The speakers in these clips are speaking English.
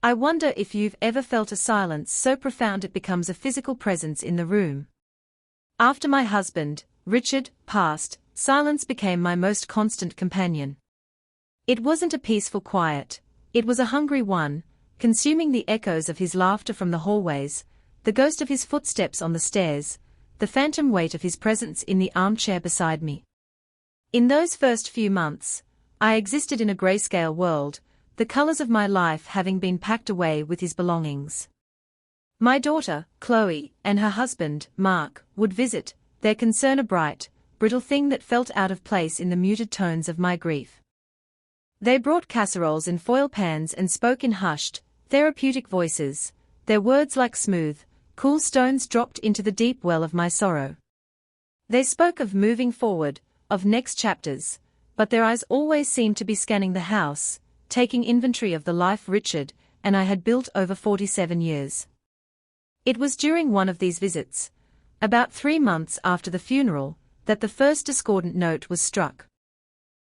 I wonder if you've ever felt a silence so profound it becomes a physical presence in the room. After my husband, Richard, passed, silence became my most constant companion. It wasn't a peaceful quiet, it was a hungry one, consuming the echoes of his laughter from the hallways, the ghost of his footsteps on the stairs, the phantom weight of his presence in the armchair beside me. In those first few months, I existed in a grayscale world, the colors of my life having been packed away with his belongings. My daughter, Chloe, and her husband, Mark, would visit, their concern a bright, brittle thing that felt out of place in the muted tones of my grief. They brought casseroles in foil pans and spoke in hushed, therapeutic voices, their words like smooth, cool stones dropped into the deep well of my sorrow. They spoke of moving forward, of next chapters, but their eyes always seemed to be scanning the house, taking inventory of the life Richard and I had built over 47 years. It was during one of these visits, about 3 months after the funeral, that the first discordant note was struck.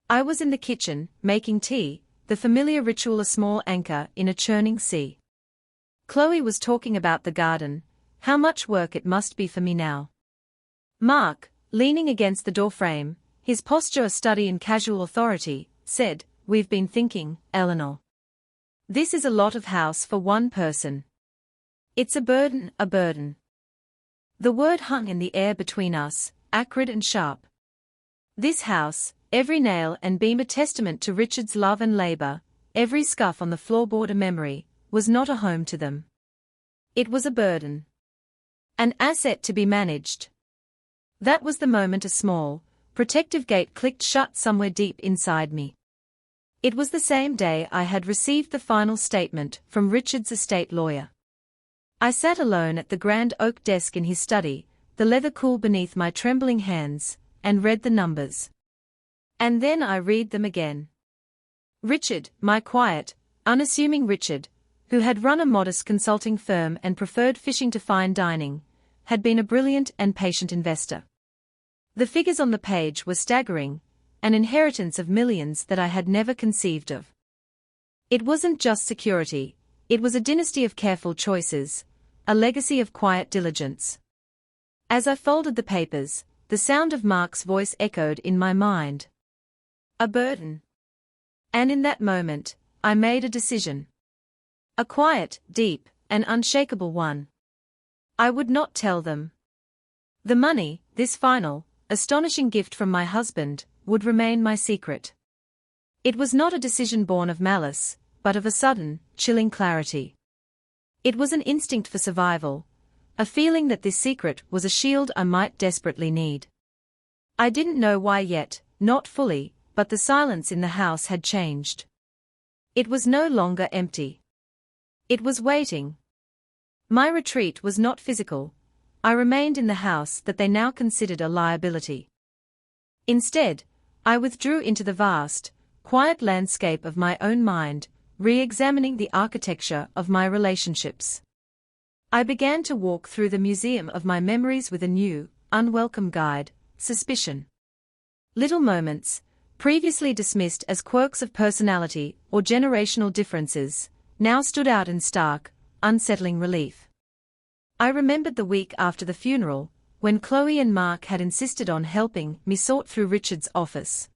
I was in the kitchen, making tea, the familiar ritual, a small anchor in a churning sea. Chloe was talking about the garden, how much work it must be for me now. Mark, leaning against the doorframe, his posture a study in casual authority, said, "We've been thinking, Eleanor. This is a lot of house for one person. It's a burden, a burden." The word hung in the air between us, acrid and sharp. This house, every nail and beam a testament to Richard's love and labor, every scuff on the floorboard a memory, was not a home to them. It was a burden. An asset to be managed. That was the moment a small, protective gate clicked shut somewhere deep inside me. It was the same day I had received the final statement from Richard's estate lawyer. I sat alone at the grand oak desk in his study, the leather cool beneath my trembling hands, and read the numbers. And then I read them again. Richard, my quiet, unassuming Richard, who had run a modest consulting firm and preferred fishing to fine dining, had been a brilliant and patient investor. The figures on the page were staggering, an inheritance of millions that I had never conceived of. It wasn't just security, it was a dynasty of careful choices, a legacy of quiet diligence. As I folded the papers, the sound of Mark's voice echoed in my mind. A burden. And in that moment, I made a decision. A quiet, deep, and unshakable one. I would not tell them. The money, this final, astonishing gift from my husband, would remain my secret. It was not a decision born of malice, but of a sudden, chilling clarity. It was an instinct for survival, a feeling that this secret was a shield I might desperately need. I didn't know why yet, not fully, but the silence in the house had changed. It was no longer empty. It was waiting. My retreat was not physical. I remained in the house that they now considered a liability. Instead, I withdrew into the vast, quiet landscape of my own mind, re-examining the architecture of my relationships. I began to walk through the museum of my memories with a new, unwelcome guide, suspicion. Little moments, previously dismissed as quirks of personality or generational differences, now stood out in stark, unsettling relief. I remembered the week after the funeral, when Chloe and Mark had insisted on helping me sort through Richard's office.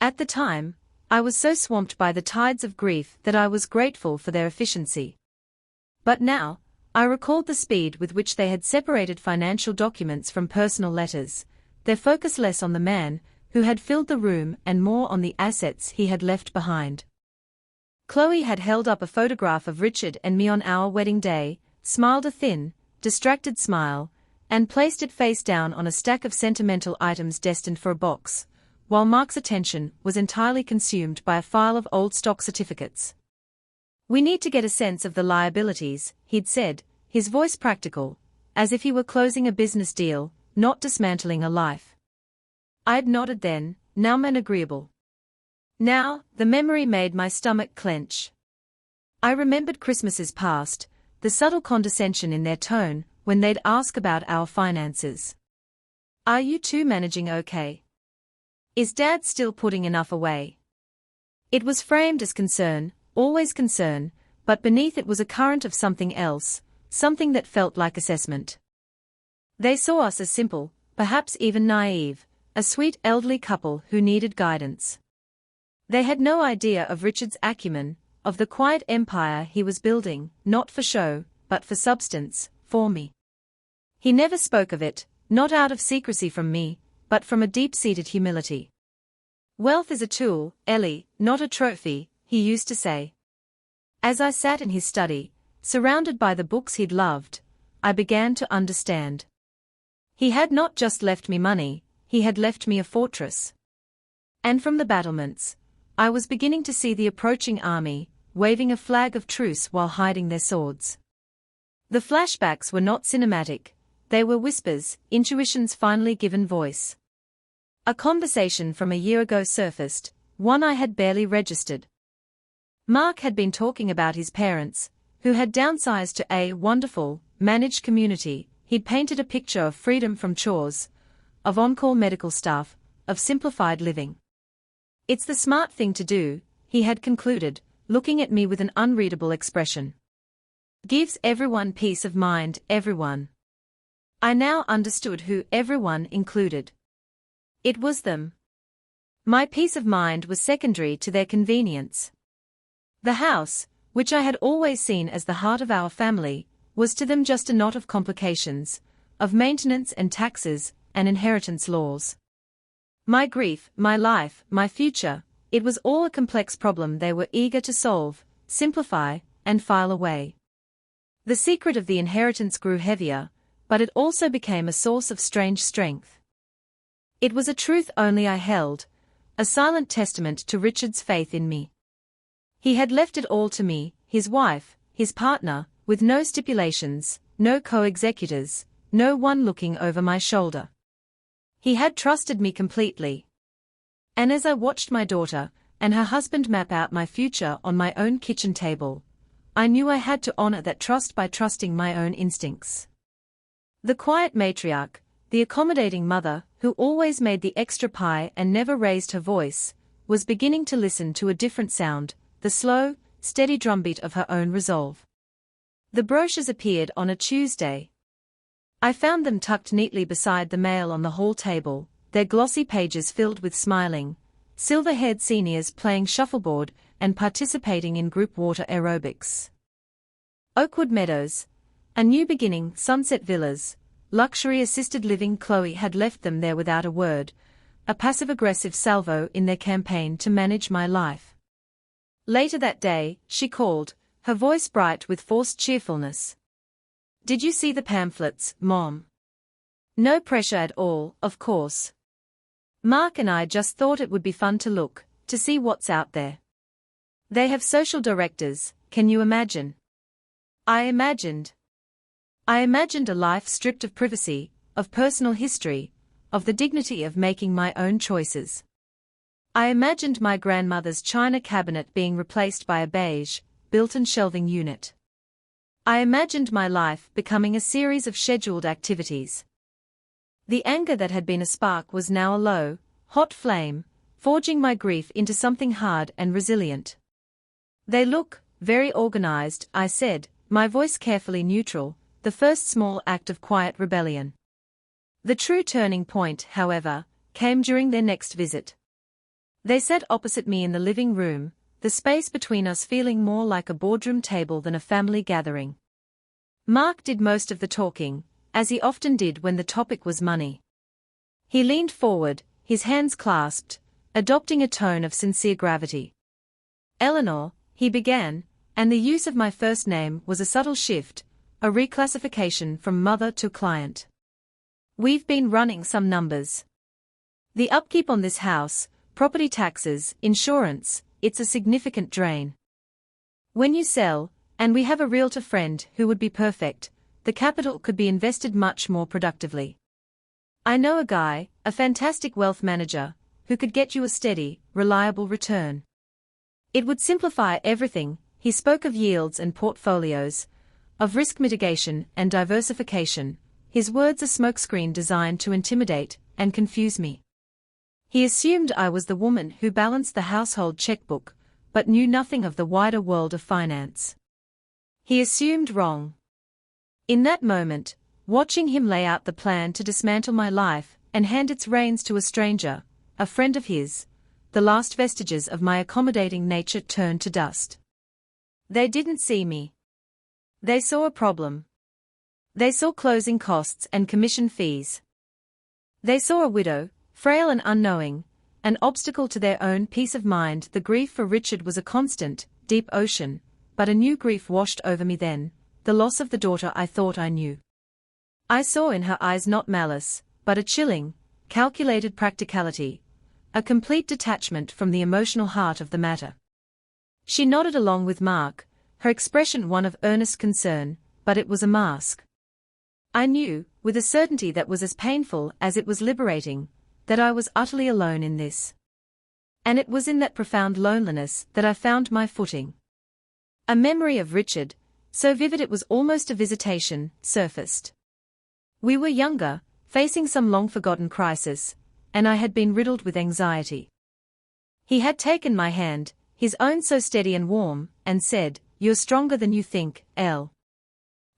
At the time, I was so swamped by the tides of grief that I was grateful for their efficiency. But now, I recalled the speed with which they had separated financial documents from personal letters, their focus less on the man who had filled the room and more on the assets he had left behind. Chloe had held up a photograph of Richard and me on our wedding day, smiled a thin, distracted smile, and placed it face down on a stack of sentimental items destined for a box, while Mark's attention was entirely consumed by a file of old stock certificates. "We need to get a sense of the liabilities," he'd said, his voice practical, as if he were closing a business deal, not dismantling a life. I'd nodded then, numb and agreeable. Now, the memory made my stomach clench. I remembered Christmases past, the subtle condescension in their tone when they'd ask about our finances. "Are you two managing okay? Is Dad still putting enough away?" It was framed as concern, always concern, but beneath it was a current of something else, something that felt like assessment. They saw us as simple, perhaps even naive, a sweet elderly couple who needed guidance. They had no idea of Richard's acumen, of the quiet empire he was building, not for show, but for substance, for me. He never spoke of it, not out of secrecy from me, but from a deep-seated humility. Wealth is a tool, Ellie, not a trophy, he used to say. As I sat in his study, surrounded by the books he'd loved, I began to understand. He had not just left me money, he had left me a fortress. And from the battlements, I was beginning to see the approaching army, waving a flag of truce while hiding their swords. The flashbacks were not cinematic, they were whispers, intuitions finally given voice. A conversation from a year ago surfaced, one I had barely registered. Mark had been talking about his parents, who had downsized to a wonderful, managed community. He'd painted a picture of freedom from chores, of on-call medical staff, of simplified living. It's the smart thing to do, he had concluded, looking at me with an unreadable expression. Gives everyone peace of mind, everyone. I now understood who everyone included. It was them. My peace of mind was secondary to their convenience. The house, which I had always seen as the heart of our family, was to them just a knot of complications, of maintenance and taxes, and inheritance laws. My grief, my life, my future, it was all a complex problem they were eager to solve, simplify, and file away. The secret of the inheritance grew heavier, but it also became a source of strange strength. It was a truth only I held, a silent testament to Richard's faith in me. He had left it all to me, his wife, his partner, with no stipulations, no co-executors, no one looking over my shoulder. He had trusted me completely. And as I watched my daughter and her husband map out my future on my own kitchen table, I knew I had to honor that trust by trusting my own instincts. The quiet matriarch, the accommodating mother, who always made the extra pie and never raised her voice, was beginning to listen to a different sound, the slow, steady drumbeat of her own resolve. The brochures appeared on a Tuesday. I found them tucked neatly beside the mail on the hall table, their glossy pages filled with smiling, silver-haired seniors playing shuffleboard and participating in group water aerobics. Oakwood Meadows, a new beginning, Sunset Villas, luxury assisted living. Chloe had left them there without a word, a passive-aggressive salvo in their campaign to manage my life. Later that day, she called, her voice bright with forced cheerfulness. "Did you see the pamphlets, Mom?" "No pressure at all, of course. Mark and I just thought it would be fun to look, to see what's out there. They have social directors, can you imagine?" I imagined a life stripped of privacy, of personal history, of the dignity of making my own choices. I imagined my grandmother's china cabinet being replaced by a beige, built-in shelving unit. I imagined my life becoming a series of scheduled activities. The anger that had been a spark was now a low, hot flame, forging my grief into something hard and resilient. "They look very organized," I said, my voice carefully neutral, the first small act of quiet rebellion. The true turning point, however, came during their next visit. They sat opposite me in the living room, the space between us feeling more like a boardroom table than a family gathering. Mark did most of the talking, as he often did when the topic was money. He leaned forward, his hands clasped, adopting a tone of sincere gravity. "Eleanor," he began, and the use of my first name was a subtle shift, a reclassification from mother to client. "We've been running some numbers. The upkeep on this house, property taxes, insurance, it's a significant drain. When you sell, and we have a realtor friend who would be perfect, the capital could be invested much more productively. I know a guy, a fantastic wealth manager, who could get you a steady, reliable return. It would simplify everything." He spoke of yields and portfolios, of risk mitigation and diversification, his words a smokescreen designed to intimidate and confuse me. He assumed I was the woman who balanced the household checkbook, but knew nothing of the wider world of finance. He assumed wrong. In that moment, watching him lay out the plan to dismantle my life and hand its reins to a stranger, a friend of his, the last vestiges of my accommodating nature turned to dust. They didn't see me. They saw a problem. They saw closing costs and commission fees. They saw a widow, frail and unknowing, an obstacle to their own peace of mind. The grief for Richard was a constant, deep ocean, but a new grief washed over me then, the loss of the daughter I thought I knew. I saw in her eyes not malice, but a chilling, calculated practicality, a complete detachment from the emotional heart of the matter. She nodded along with Mark, her expression one of earnest concern, but it was a mask. I knew, with a certainty that was as painful as it was liberating, that I was utterly alone in this. And it was in that profound loneliness that I found my footing. A memory of Richard, so vivid it was almost a visitation, surfaced. We were younger, facing some long-forgotten crisis, and I had been riddled with anxiety. He had taken my hand, his own so steady and warm, and said, "You're stronger than you think, Elle.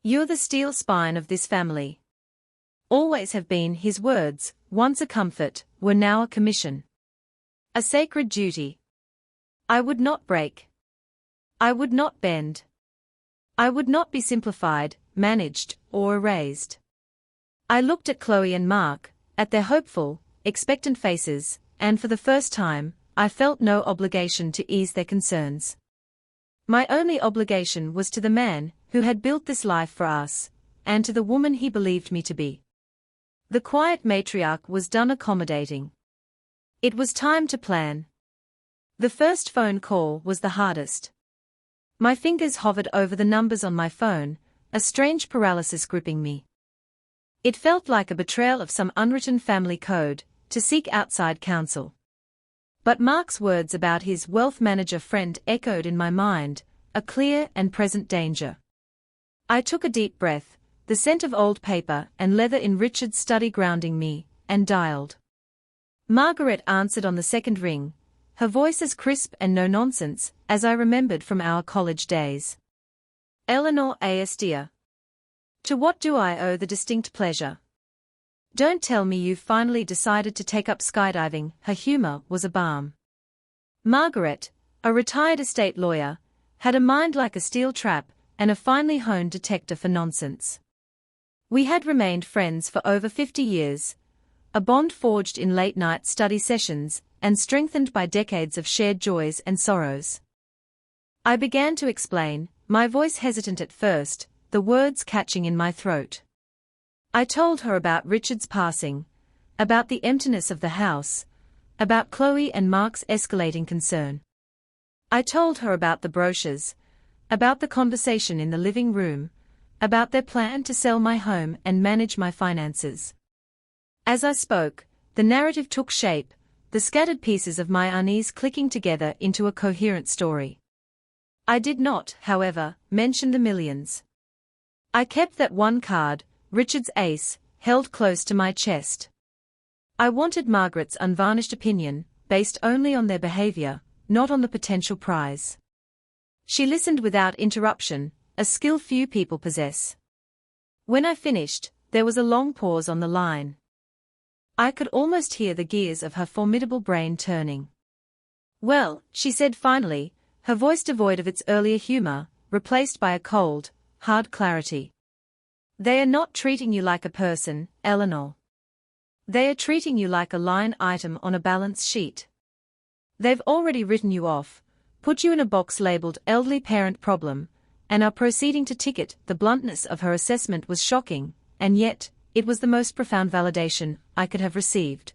You're the steel spine of this family." Always have been his words, once a comfort, were now a commission. A sacred duty. I would not break. I would not bend. I would not be simplified, managed, or erased. I looked at Chloe and Mark, at their hopeful, expectant faces, and for the first time, I felt no obligation to ease their concerns. My only obligation was to the man who had built this life for us, and to the woman he believed me to be. The quiet matriarch was done accommodating. It was time to plan. The first phone call was the hardest. My fingers hovered over the numbers on my phone, a strange paralysis gripping me. It felt like a betrayal of some unwritten family code, to seek outside counsel. But Mark's words about his wealth manager friend echoed in my mind, a clear and present danger. I took a deep breath, the scent of old paper and leather in Richard's study grounding me, and dialed. Margaret answered on the second ring, her voice as crisp and no-nonsense as I remembered from our college days. "Eleanor A.S. dear. To what do I owe the distinct pleasure? Don't tell me you've finally decided to take up skydiving." Her humor was a balm. Margaret, a retired estate lawyer, had a mind like a steel trap and a finely honed detector for nonsense. We had remained friends for over 50 years, a bond forged in late-night study sessions and strengthened by decades of shared joys and sorrows. I began to explain, my voice hesitant at first, the words catching in my throat. I told her about Richard's passing, about the emptiness of the house, about Chloe and Mark's escalating concern. I told her about the brochures, about the conversation in the living room, about their plan to sell my home and manage my finances. As I spoke, the narrative took shape, the scattered pieces of my unease clicking together into a coherent story. I did not, however, mention the millions. I kept that one card, Richard's ace, held close to my chest. I wanted Margaret's unvarnished opinion, based only on their behavior, not on the potential prize. She listened without interruption, a skill few people possess. When I finished, there was a long pause on the line. I could almost hear the gears of her formidable brain turning. "Well," she said finally, her voice devoid of its earlier humor, replaced by a cold, hard clarity. "They are not treating you like a person, Eleanor. They are treating you like a line item on a balance sheet. They've already written you off, put you in a box labeled elderly parent problem, and are proceeding to ticket." The bluntness of her assessment was shocking, and yet, it was the most profound validation I could have received.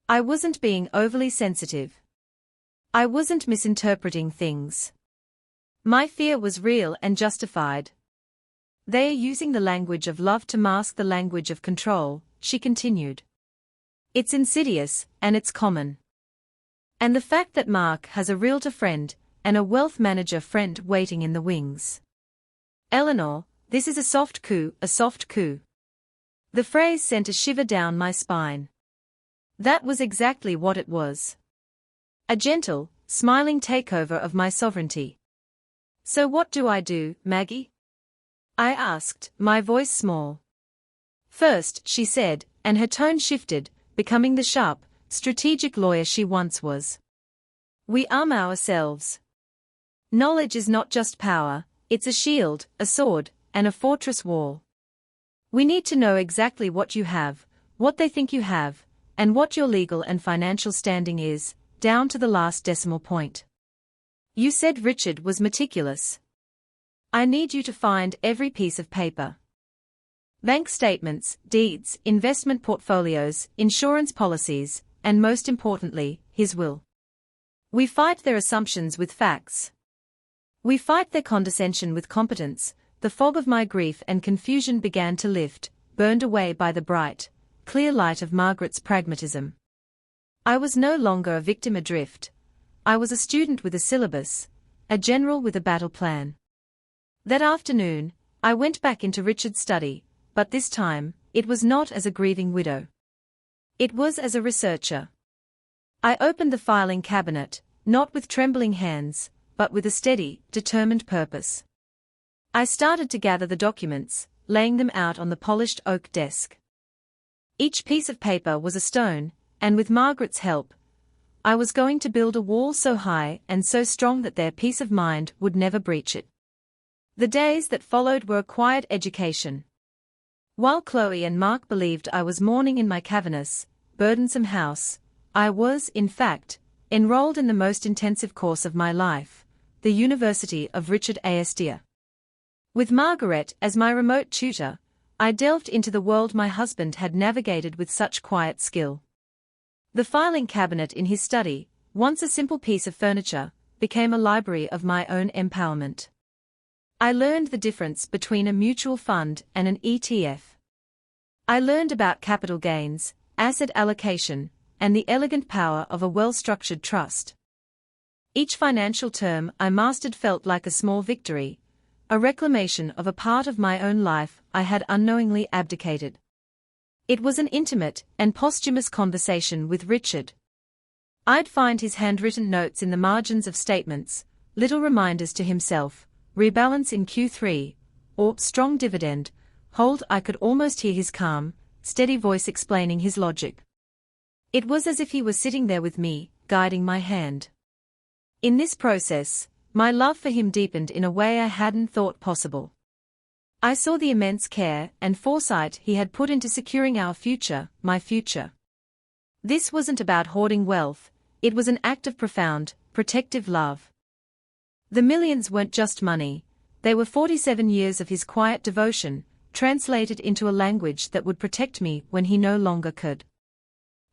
I wasn't being overly sensitive. I wasn't misinterpreting things. My fear was real and justified. "They are using the language of love to mask the language of control," she continued. "It's insidious, and it's common. And the fact that Mark has a realtor friend and a wealth manager friend waiting in the wings. Eleanor, this is a soft coup, a soft coup." The phrase sent a shiver down my spine. That was exactly what it was. A gentle, smiling takeover of my sovereignty. So what do I do, Maggie? I asked, my voice small. First, she said, and her tone shifted, becoming the sharp, strategic lawyer she once was. We arm ourselves. Knowledge is not just power, it's a shield, a sword, and a fortress wall. We need to know exactly what you have, what they think you have, and what your legal and financial standing is, down to the last decimal point. You said Richard was meticulous. I need you to find every piece of paper. Bank statements, deeds, investment portfolios, insurance policies, and most importantly, his will. We fight their assumptions with facts. We fight their condescension with competence. The fog of my grief and confusion began to lift, burned away by the bright, clear light of Margaret's pragmatism. I was no longer a victim adrift. I was a student with a syllabus, a general with a battle plan. That afternoon, I went back into Richard's study, but this time, it was not as a grieving widow. It was as a researcher. I opened the filing cabinet, not with trembling hands, but with a steady, determined purpose. I started to gather the documents, laying them out on the polished oak desk. Each piece of paper was a stone, and with Margaret's help, I was going to build a wall so high and so strong that their peace of mind would never breach it. The days that followed were a quiet education. While Chloe and Mark believed I was mourning in my cavernous, burdensome house, I was, in fact, enrolled in the most intensive course of my life, the University of Richard Astia. With Margaret as my remote tutor, I delved into the world my husband had navigated with such quiet skill. The filing cabinet in his study, once a simple piece of furniture, became a library of my own empowerment. I learned the difference between a mutual fund and an ETF. I learned about capital gains, asset allocation, and the elegant power of a well-structured trust. Each financial term I mastered felt like a small victory, a reclamation of a part of my own life I had unknowingly abdicated. It was an intimate and posthumous conversation with Richard. I'd find his handwritten notes in the margins of statements, little reminders to himself, rebalance in Q3, or strong dividend, hold. I could almost hear his calm, steady voice explaining his logic. It was as if he was sitting there with me, guiding my hand. In this process, my love for him deepened in a way I hadn't thought possible. I saw the immense care and foresight he had put into securing our future, my future. This wasn't about hoarding wealth, it was an act of profound, protective love. The millions weren't just money, they were 47 years of his quiet devotion, translated into a language that would protect me when he no longer could.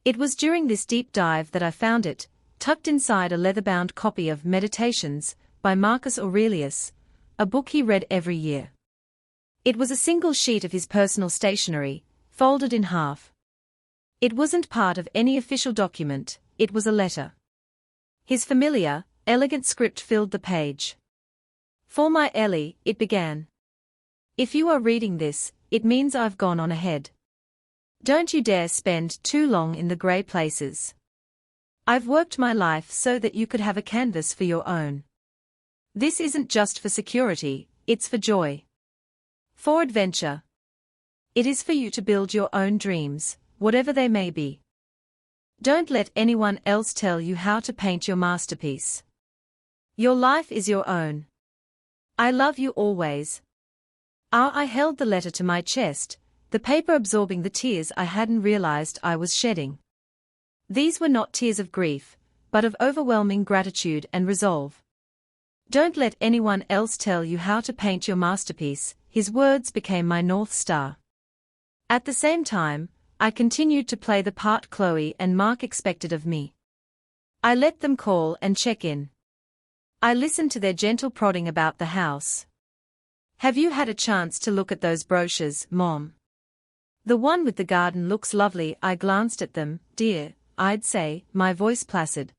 It was during this deep dive that I found it, tucked inside a leather-bound copy of Meditations, by Marcus Aurelius, a book he read every year. It was a single sheet of his personal stationery, folded in half. It wasn't part of any official document, it was a letter. His familiar, elegant script filled the page. For my Ellie, it began. If you are reading this, it means I've gone on ahead. Don't you dare spend too long in the grey places. I've worked my life so that you could have a canvas for your own. This isn't just for security, it's for joy. For adventure. It is for you to build your own dreams, whatever they may be. Don't let anyone else tell you how to paint your masterpiece. Your life is your own. I love you always. I held the letter to my chest, the paper absorbing the tears I hadn't realized I was shedding. These were not tears of grief, but of overwhelming gratitude and resolve. Don't let anyone else tell you how to paint your masterpiece, his words became my North Star. At the same time, I continued to play the part Chloe and Mark expected of me. I let them call and check in. I listened to their gentle prodding about the house. Have you had a chance to look at those brochures, Mom? The one with the garden looks lovely. I glanced at them. Dear, I'd say, my voice placid.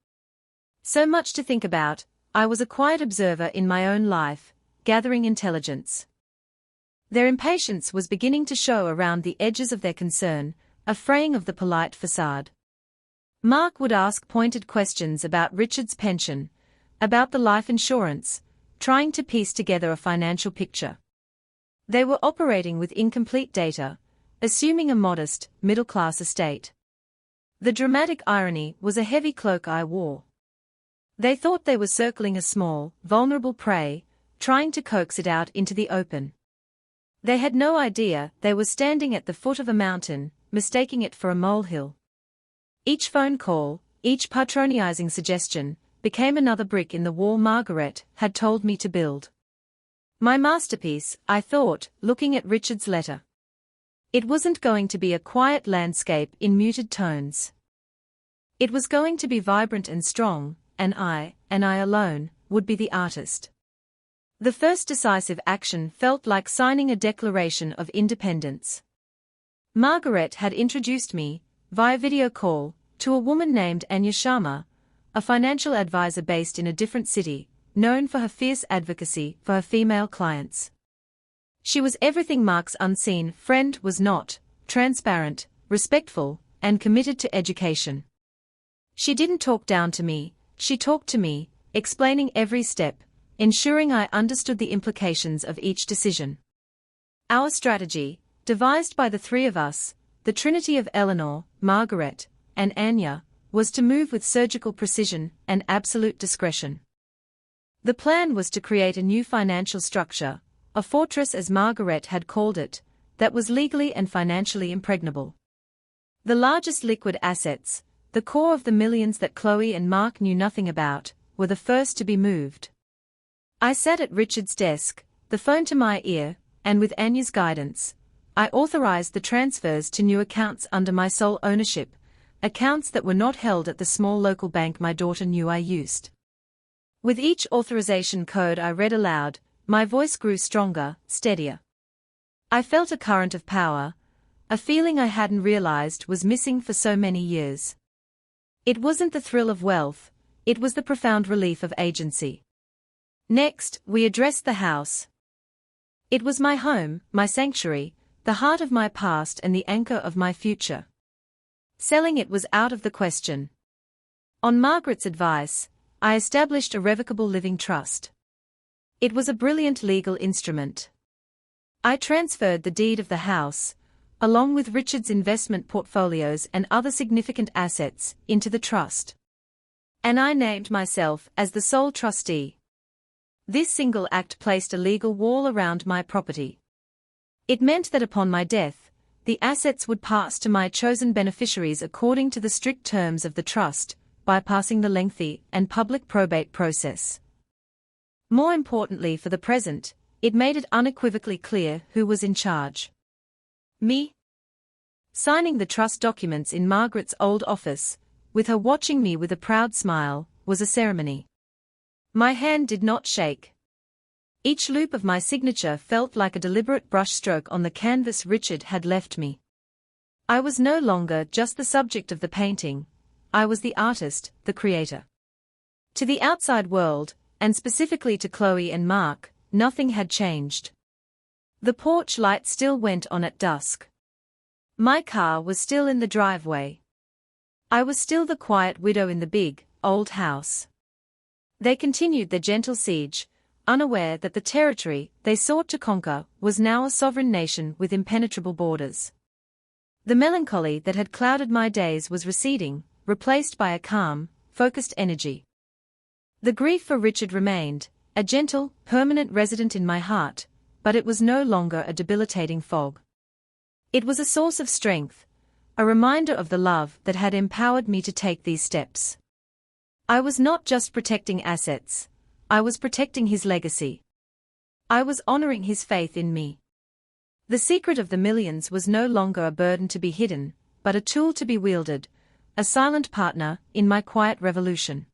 So much to think about. I was a quiet observer in my own life, gathering intelligence. Their impatience was beginning to show around the edges of their concern, a fraying of the polite facade. Mark would ask pointed questions about Richard's pension, about the life insurance, trying to piece together a financial picture. They were operating with incomplete data, assuming a modest, middle-class estate. The dramatic irony was a heavy cloak I wore. They thought they were circling a small, vulnerable prey, trying to coax it out into the open. They had no idea they were standing at the foot of a mountain, mistaking it for a molehill. Each phone call, each patronizing suggestion, became another brick in the wall Margaret had told me to build. My masterpiece, I thought, looking at Richard's letter. It wasn't going to be a quiet landscape in muted tones. It was going to be vibrant and strong, and I alone, would be the artist. The first decisive action felt like signing a declaration of independence. Margaret had introduced me, via video call, to a woman named Anya Sharma, a financial advisor based in a different city, known for her fierce advocacy for her female clients. She was everything Mark's unseen friend was not: transparent, respectful, and committed to education. She didn't talk down to me, she talked to me, explaining every step, ensuring I understood the implications of each decision. Our strategy, devised by the three of us, the trinity of Eleanor, Margaret, and Anya, was to move with surgical precision and absolute discretion. The plan was to create a new financial structure, a fortress as Margaret had called it, that was legally and financially impregnable. The largest liquid assets, the core of the millions that Chloe and Mark knew nothing about, were the first to be moved. I sat at Richard's desk, the phone to my ear, and with Anya's guidance, I authorized the transfers to new accounts under my sole ownership, accounts that were not held at the small local bank my daughter knew I used. With each authorization code I read aloud, my voice grew stronger, steadier. I felt a current of power, a feeling I hadn't realized was missing for so many years. It wasn't the thrill of wealth, it was the profound relief of agency. Next, we addressed the house. It was my home, my sanctuary, the heart of my past and the anchor of my future. Selling it was out of the question. On Margaret's advice, I established a revocable living trust. It was a brilliant legal instrument. I transferred the deed of the house, along with Richard's investment portfolios and other significant assets, into the trust. And I named myself as the sole trustee. This single act placed a legal wall around my property. It meant that upon my death, the assets would pass to my chosen beneficiaries according to the strict terms of the trust, bypassing the lengthy and public probate process. More importantly for the present, it made it unequivocally clear who was in charge. Me? Signing the trust documents in Margaret's old office, with her watching me with a proud smile, was a ceremony. My hand did not shake. Each loop of my signature felt like a deliberate brushstroke on the canvas Richard had left me. I was no longer just the subject of the painting, I was the artist, the creator. To the outside world, and specifically to Chloe and Mark, nothing had changed. The porch light still went on at dusk. My car was still in the driveway. I was still the quiet widow in the big, old house. They continued their gentle siege, unaware that the territory they sought to conquer was now a sovereign nation with impenetrable borders. The melancholy that had clouded my days was receding, replaced by a calm, focused energy. The grief for Richard remained, a gentle, permanent resident in my heart, but it was no longer a debilitating fog. It was a source of strength, a reminder of the love that had empowered me to take these steps. I was not just protecting assets, I was protecting his legacy. I was honoring his faith in me. The secret of the millions was no longer a burden to be hidden, but a tool to be wielded, a silent partner in my quiet revolution.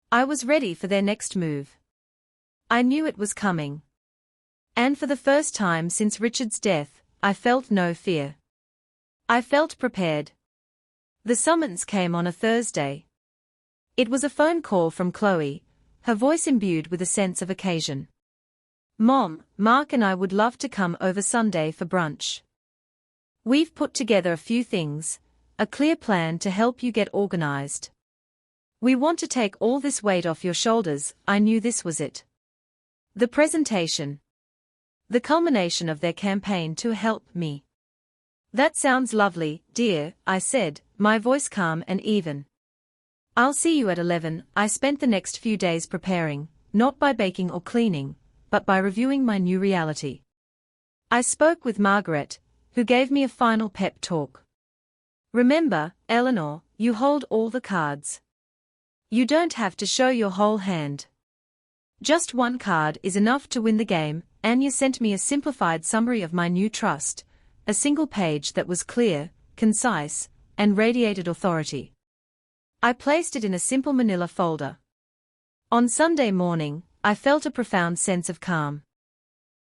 I was ready for their next move. I knew it was coming. And for the first time since Richard's death, I felt no fear. I felt prepared. The summons came on a Thursday. It was a phone call from Chloe, her voice imbued with a sense of occasion. "Mom, Mark and I would love to come over Sunday for brunch. We've put together a few things, a clear plan to help you get organized. We want to take all this weight off your shoulders." I knew this was it. The presentation. The culmination of their campaign to help me. That sounds lovely, dear, I said, my voice calm and even. I'll see you at 11. I spent the next few days preparing, not by baking or cleaning, but by reviewing my new reality. I spoke with Margaret, who gave me a final pep talk. Remember, Eleanor, you hold all the cards. You don't have to show your whole hand. Just one card is enough to win the game. Anya sent me a simplified summary of my new trust, a single page that was clear, concise, and radiated authority. I placed it in a simple manila folder. On Sunday morning, I felt a profound sense of calm.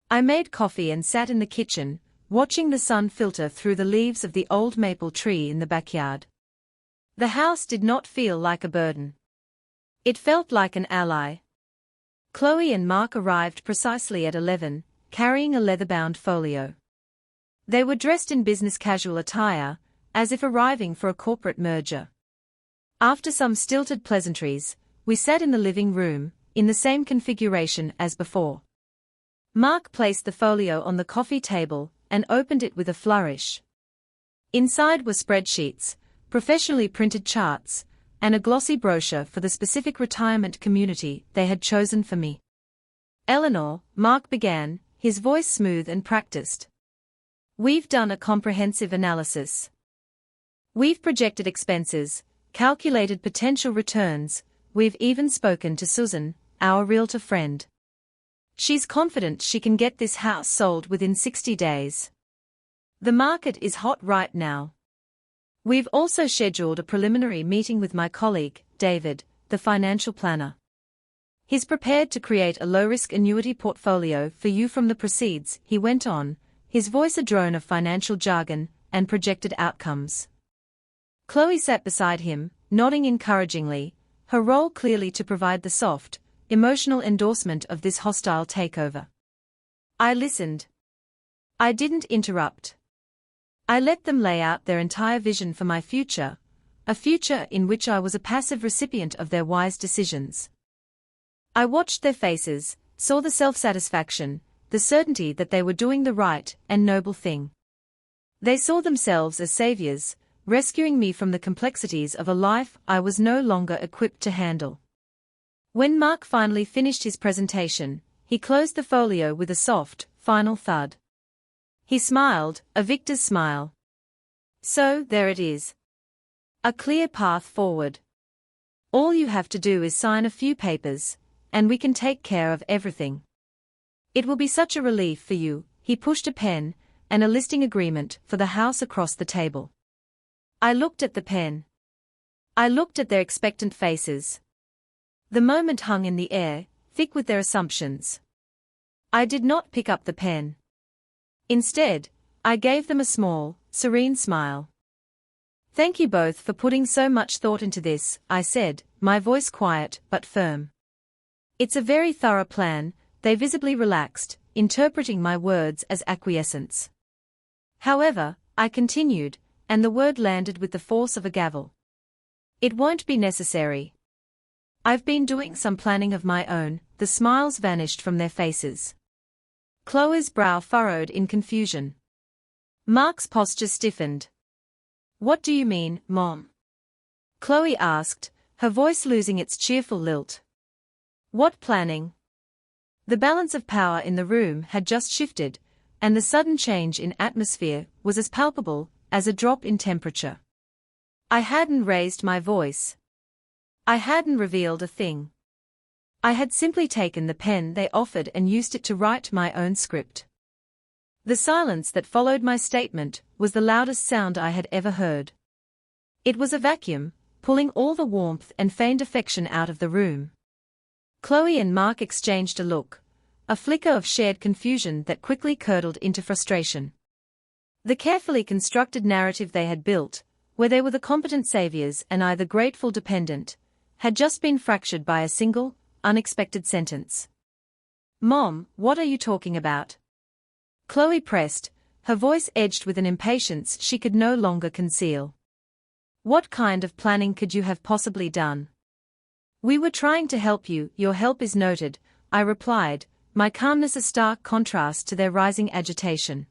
I made coffee and sat in the kitchen, watching the sun filter through the leaves of the old maple tree in the backyard. The house did not feel like a burden. It felt like an ally. Chloe and Mark arrived precisely at 11, carrying a leather-bound folio. They were dressed in business casual attire, as if arriving for a corporate merger. After some stilted pleasantries, we sat in the living room, in the same configuration as before. Mark placed the folio on the coffee table and opened it with a flourish. Inside were spreadsheets, professionally printed charts, and a glossy brochure for the specific retirement community they had chosen for me. Eleanor, Mark began, his voice smooth and practiced. We've done a comprehensive analysis. We've projected expenses, calculated potential returns, we've even spoken to Susan, our realtor friend. She's confident she can get this house sold within 60 days. The market is hot right now. We've also scheduled a preliminary meeting with my colleague, David, the financial planner. He's prepared to create a low-risk annuity portfolio for you from the proceeds, he went on, his voice a drone of financial jargon and projected outcomes. Chloe sat beside him, nodding encouragingly, her role clearly to provide the soft, emotional endorsement of this hostile takeover. I listened. I didn't interrupt. I let them lay out their entire vision for my future, a future in which I was a passive recipient of their wise decisions. I watched their faces, saw the self-satisfaction, the certainty that they were doing the right and noble thing. They saw themselves as saviors, rescuing me from the complexities of a life I was no longer equipped to handle. When Mark finally finished his presentation, he closed the folio with a soft, final thud. He smiled, a victor's smile. So, there it is. A clear path forward. All you have to do is sign a few papers, and we can take care of everything. It will be such a relief for you. He pushed a pen, and a listing agreement for the house across the table. I looked at the pen. I looked at their expectant faces. The moment hung in the air, thick with their assumptions. I did not pick up the pen. Instead, I gave them a small, serene smile. Thank you both for putting so much thought into this, I said, my voice quiet but firm. It's a very thorough plan, they visibly relaxed, interpreting my words as acquiescence. However, I continued, and the word landed with the force of a gavel. It won't be necessary. I've been doing some planning of my own. The smiles vanished from their faces. Chloe's brow furrowed in confusion. Mark's posture stiffened. What do you mean, Mom? Chloe asked, her voice losing its cheerful lilt. What planning? The balance of power in the room had just shifted, and the sudden change in atmosphere was as palpable as a drop in temperature. I hadn't raised my voice. I hadn't revealed a thing. I had simply taken the pen they offered and used it to write my own script. The silence that followed my statement was the loudest sound I had ever heard. It was a vacuum, pulling all the warmth and feigned affection out of the room. Chloe and Mark exchanged a look, a flicker of shared confusion that quickly curdled into frustration. The carefully constructed narrative they had built, where they were the competent saviors and I the grateful dependent, had just been fractured by a single, unexpected sentence. Mom, what are you talking about? Chloe pressed, her voice edged with an impatience she could no longer conceal. What kind of planning could you have possibly done? We were trying to help you, your help is noted, I replied, my calmness a stark contrast to their rising agitation.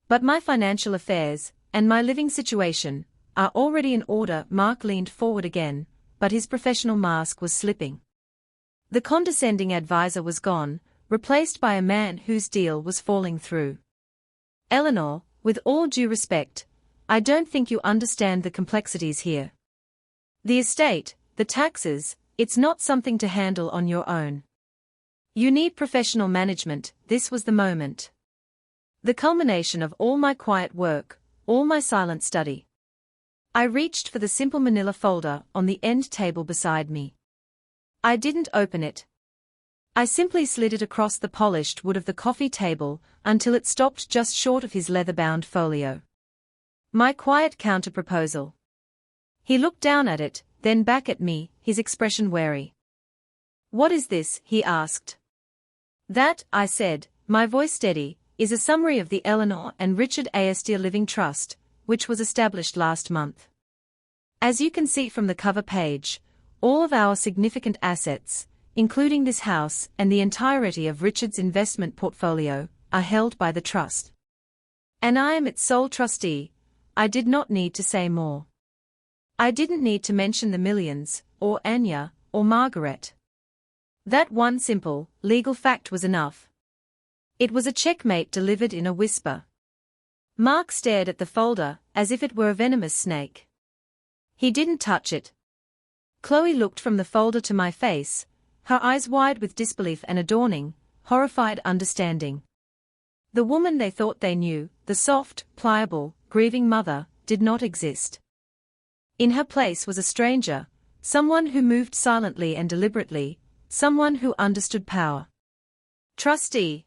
But my financial affairs, and my living situation, are already in order. Mark leaned forward again, but his professional mask was slipping. The condescending advisor was gone, replaced by a man whose deal was falling through. Eleanor, with all due respect, I don't think you understand the complexities here. The estate, the taxes, it's not something to handle on your own. You need professional management. This was the moment. The culmination of all my quiet work, all my silent study. I reached for the simple manila folder on the end table beside me. I didn't open it. I simply slid it across the polished wood of the coffee table until it stopped just short of his leather-bound folio. My quiet counter-proposal. He looked down at it, then back at me, his expression wary. "What is this?" he asked. "That," I said, my voice steady, "is a summary of the Eleanor and Richard Astor Living Trust, which was established last month. As you can see from the cover page, all of our significant assets, including this house and the entirety of Richard's investment portfolio, are held by the trust. And I am its sole trustee." I did not need to say more. I didn't need to mention the millions, or Anya, or Margaret. That one simple, legal fact was enough. It was a checkmate delivered in a whisper. Mark stared at the folder, as if it were a venomous snake. He didn't touch it. Chloe looked from the folder to my face, her eyes wide with disbelief and adorning, horrified understanding. The woman they thought they knew, the soft, pliable, grieving mother, did not exist. In her place was a stranger, someone who moved silently and deliberately, someone who understood power. "Trustee,"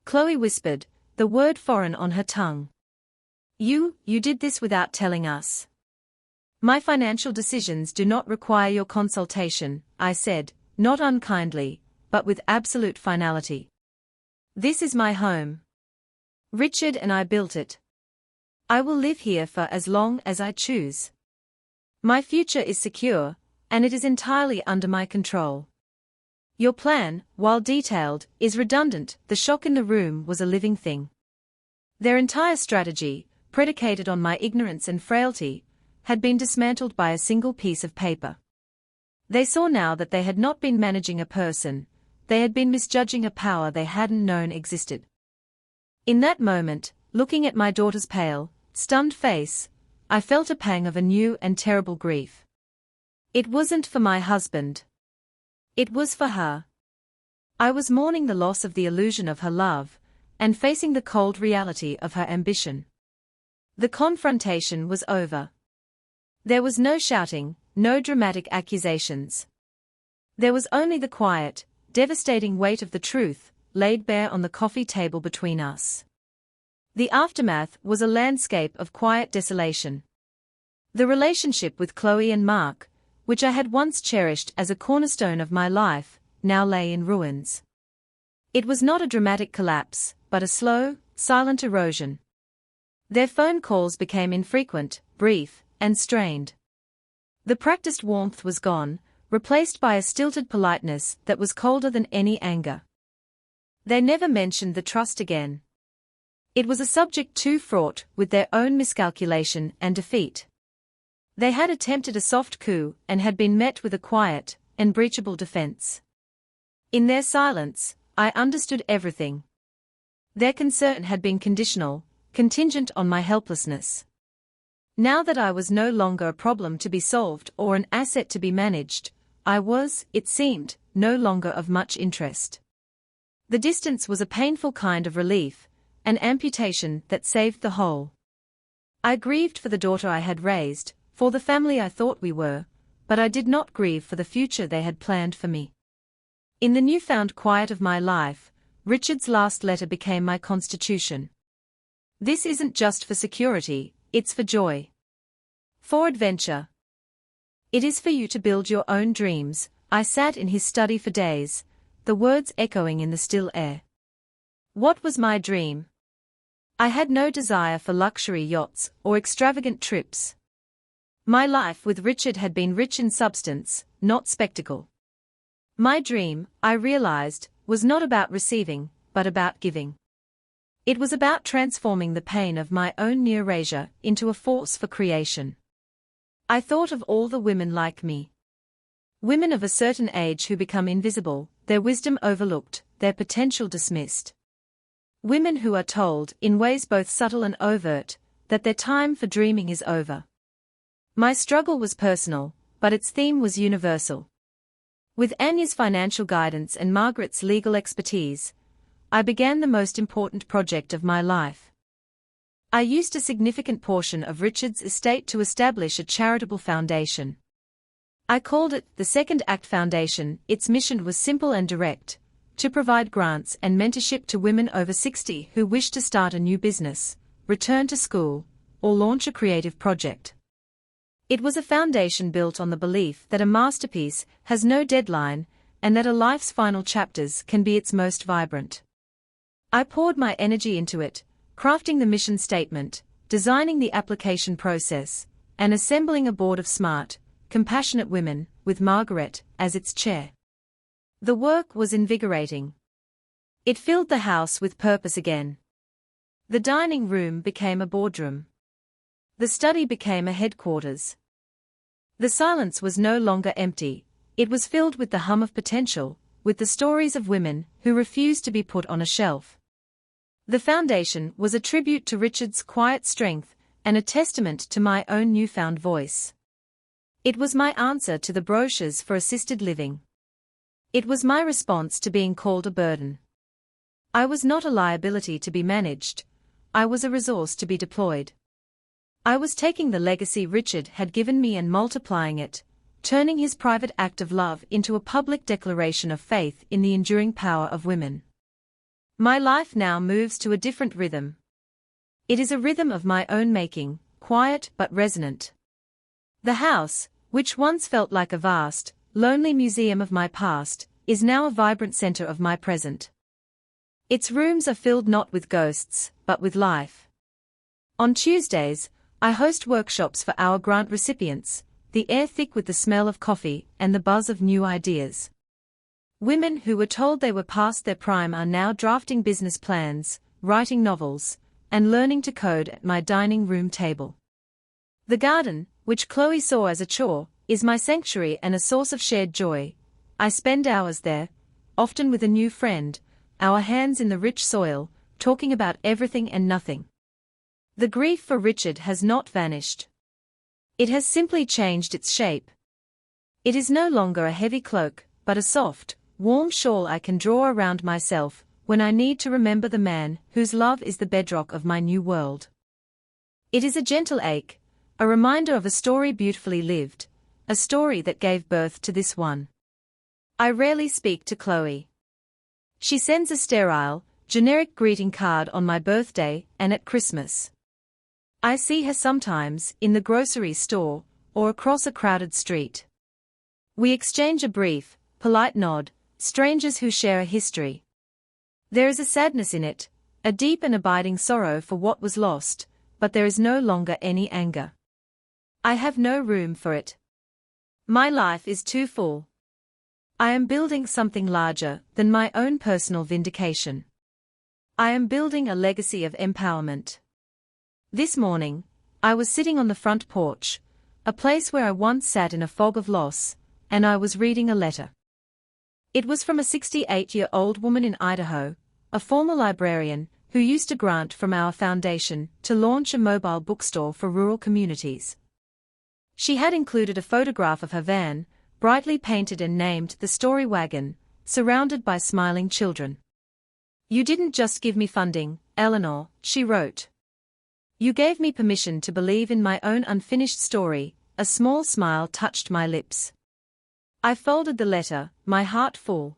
Chloe whispered, the word foreign on her tongue. You did this without telling us." "My financial decisions do not require your consultation," I said, not unkindly, but with absolute finality. "This is my home. Richard and I built it. I will live here for as long as I choose. My future is secure, and it is entirely under my control. Your plan, while detailed, is redundant." The shock in the room was a living thing. Their entire strategy, predicated on my ignorance and frailty, had been dismantled by a single piece of paper. They saw now that they had not been managing a person, they had been misjudging a power they hadn't known existed. In that moment, looking at my daughter's pale, stunned face, I felt a pang of a new and terrible grief. It wasn't for my husband. It was for her. I was mourning the loss of the illusion of her love, and facing the cold reality of her ambition. The confrontation was over. There was no shouting, no dramatic accusations. There was only the quiet, devastating weight of the truth, laid bare on the coffee table between us. The aftermath was a landscape of quiet desolation. The relationship with Chloe and Mark, which I had once cherished as a cornerstone of my life, now lay in ruins. It was not a dramatic collapse, but a slow, silent erosion. Their phone calls became infrequent, brief, and strained. The practiced warmth was gone, replaced by a stilted politeness that was colder than any anger. They never mentioned the trust again. It was a subject too fraught with their own miscalculation and defeat. They had attempted a soft coup and had been met with a quiet, unbreachable defense. In their silence, I understood everything. Their concern had been conditional, contingent on my helplessness. Now that I was no longer a problem to be solved or an asset to be managed, I was, it seemed, no longer of much interest. The distance was a painful kind of relief, an amputation that saved the whole. I grieved for the daughter I had raised, for the family I thought we were, but I did not grieve for the future they had planned for me. In the newfound quiet of my life, Richard's last letter became my constitution. This isn't just for security, it's for joy. For adventure. It is for you to build your own dreams. I sat in his study for days, the words echoing in the still air. What was my dream? I had no desire for luxury yachts or extravagant trips. My life with Richard had been rich in substance, not spectacle. My dream, I realized, was not about receiving, but about giving. It was about transforming the pain of my own near erasure into a force for creation. I thought of all the women like me. Women of a certain age who become invisible, their wisdom overlooked, their potential dismissed. Women who are told, in ways both subtle and overt, that their time for dreaming is over. My struggle was personal, but its theme was universal. With Anya's financial guidance and Margaret's legal expertise, I began the most important project of my life. I used a significant portion of Richard's estate to establish a charitable foundation. I called it the Second Act Foundation. Its mission was simple and direct: to provide grants and mentorship to women over 60 who wish to start a new business, return to school, or launch a creative project. It was a foundation built on the belief that a masterpiece has no deadline and that a life's final chapters can be its most vibrant. I poured my energy into it, crafting the mission statement, designing the application process, and assembling a board of smart, compassionate women, with Margaret as its chair. The work was invigorating. It filled the house with purpose again. The dining room became a boardroom. The study became a headquarters. The silence was no longer empty, it was filled with the hum of potential, with the stories of women who refused to be put on a shelf. The foundation was a tribute to Richard's quiet strength and a testament to my own newfound voice. It was my answer to the brochures for assisted living. It was my response to being called a burden. I was not a liability to be managed, I was a resource to be deployed. I was taking the legacy Richard had given me and multiplying it, turning his private act of love into a public declaration of faith in the enduring power of women. My life now moves to a different rhythm. It is a rhythm of my own making, quiet but resonant. The house, which once felt like a vast, lonely museum of my past, is now a vibrant center of my present. Its rooms are filled not with ghosts, but with life. On Tuesdays, I host workshops for our grant recipients, the air thick with the smell of coffee and the buzz of new ideas. Women who were told they were past their prime are now drafting business plans, writing novels, and learning to code at my dining room table. The garden, which Chloe saw as a chore, is my sanctuary and a source of shared joy. I spend hours there, often with a new friend, our hands in the rich soil, talking about everything and nothing. The grief for Richard has not vanished. It has simply changed its shape. It is no longer a heavy cloak, but a soft, warm shawl I can draw around myself when I need to remember the man whose love is the bedrock of my new world. It is a gentle ache, a reminder of a story beautifully lived, a story that gave birth to this one. I rarely speak to Chloe. She sends a sterile, generic greeting card on my birthday and at Christmas. I see her sometimes in the grocery store or across a crowded street. We exchange a brief, polite nod, strangers who share a history. There is a sadness in it, a deep and abiding sorrow for what was lost, but there is no longer any anger. I have no room for it. My life is too full. I am building something larger than my own personal vindication. I am building a legacy of empowerment. This morning, I was sitting on the front porch, a place where I once sat in a fog of loss, and I was reading a letter. It was from a 68-year-old woman in Idaho, a former librarian, who used a grant from our foundation to launch a mobile bookstore for rural communities. She had included a photograph of her van, brightly painted and named the Story Wagon, surrounded by smiling children. "You didn't just give me funding, Eleanor," she wrote. "You gave me permission to believe in my own unfinished story." A small smile touched my lips. I folded the letter, my heart full.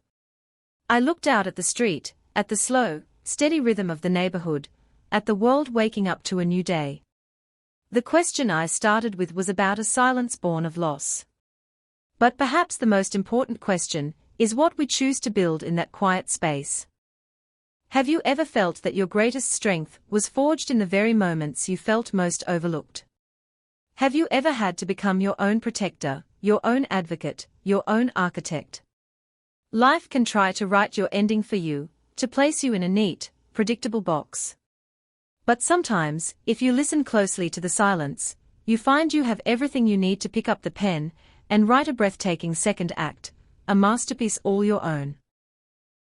I looked out at the street, at the slow, steady rhythm of the neighborhood, at the world waking up to a new day. The question I started with was about a silence born of loss. But perhaps the most important question is what we choose to build in that quiet space. Have you ever felt that your greatest strength was forged in the very moments you felt most overlooked? Have you ever had to become your own protector, your own advocate, your own architect? Life can try to write your ending for you, to place you in a neat, predictable box. But sometimes, if you listen closely to the silence, you find you have everything you need to pick up the pen and write a breathtaking second act, a masterpiece all your own.